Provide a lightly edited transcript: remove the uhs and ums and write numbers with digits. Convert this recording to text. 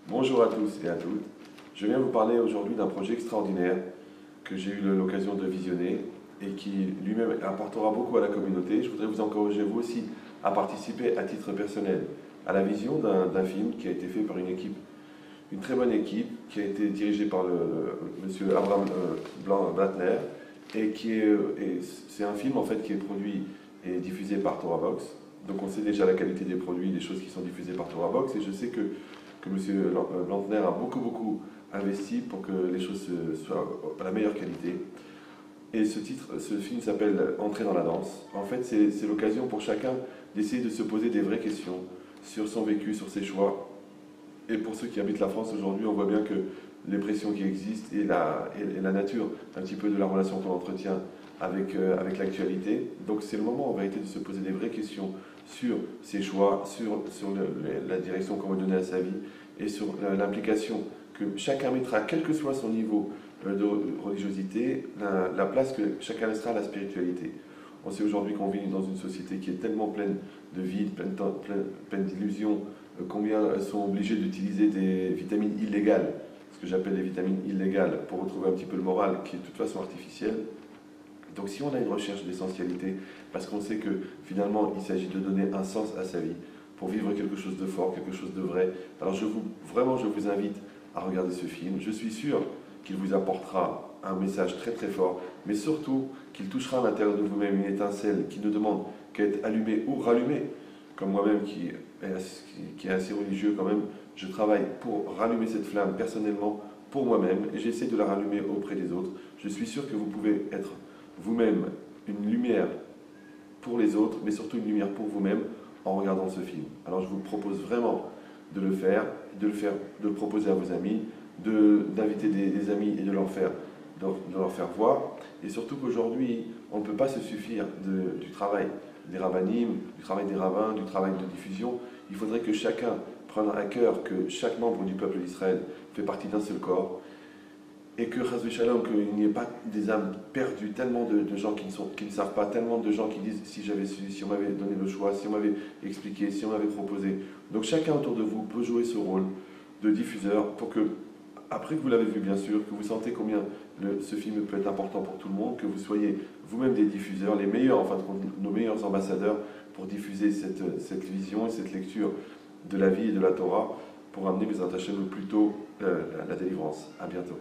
Bonjour à tous et à toutes. Je viens vous parler aujourd'hui d'un projet extraordinaire que j'ai eu l'occasion de visionner et qui lui-même apportera beaucoup à la communauté. Je voudrais vous encourager vous aussi à participer à titre personnel à la vision d'un film qui a été fait par une équipe, une très bonne équipe, qui a été dirigée par monsieur Abraham Blattner et c'est un film en fait qui est produit et diffusé par ToraBox. Donc on sait déjà la qualité des produits, des choses qui sont diffusées par ToraBox, et je sais que M. Blantner a beaucoup investi pour que les choses soient à la meilleure qualité. Et ce film s'appelle Entrer dans la danse. En fait, c'est l'occasion pour chacun d'essayer de se poser des vraies questions sur son vécu, sur ses choix. Et pour ceux qui habitent la France aujourd'hui, on voit bien que les pressions qui existent et la nature un petit peu de la relation qu'on entretient avec l'actualité. Donc c'est le moment en vérité de se poser des vraies questions sur ses choix, sur la direction qu'on veut donner à sa vie et sur l'implication que chacun mettra, quel que soit son niveau de religiosité, la place que chacun laissera à la spiritualité. On sait aujourd'hui qu'on vit dans une société qui est tellement pleine de vide, pleine d'illusions, combien elles sont obligées d'utiliser des vitamines illégales, ce que j'appelle des vitamines illégales, pour retrouver un petit peu le moral, qui est de toute façon artificiel. Donc si on a une recherche d'essentialité, parce qu'on sait que finalement il s'agit de donner un sens à sa vie, pour vivre quelque chose de fort, quelque chose de vrai, alors je vous invite à regarder ce film. Je suis sûr qu'il vous apportera un message très fort, mais surtout qu'il touchera à l'intérieur de vous-même une étincelle qui ne demande qu'à être allumée ou rallumée. Comme moi-même qui est assez religieux quand même, je travaille pour rallumer cette flamme personnellement pour moi-même et j'essaie de la rallumer auprès des autres. Je suis sûr que vous pouvez être vous-même une lumière pour les autres, mais surtout une lumière pour vous-même en regardant ce film. Alors je vous propose vraiment de le faire, de le proposer à vos amis, d'inviter des amis et de leur faire voir. Et surtout qu'aujourd'hui, on ne peut pas se suffire du travail des rabbinimes, du travail des rabbins, du travail de diffusion. Il faudrait que chacun prenne à cœur que chaque membre du peuple d'Israël fait partie d'un seul corps, et que, Chas v'Shalom, qu'il n'y ait pas des âmes perdues, tellement de gens qui ne savent pas, tellement de gens qui disent si j'avais su, si on m'avait donné le choix, si on m'avait expliqué, si on m'avait proposé. Donc chacun autour de vous peut jouer ce rôle de diffuseur pour que, après que vous l'avez vu bien sûr, que vous sentez combien ce film peut être important pour tout le monde, que vous soyez vous-même des diffuseurs, les meilleurs, en fin de compte, nos meilleurs ambassadeurs pour diffuser cette vision et cette lecture de la vie et de la Torah pour amener les attachés le plus tôt la délivrance. À bientôt.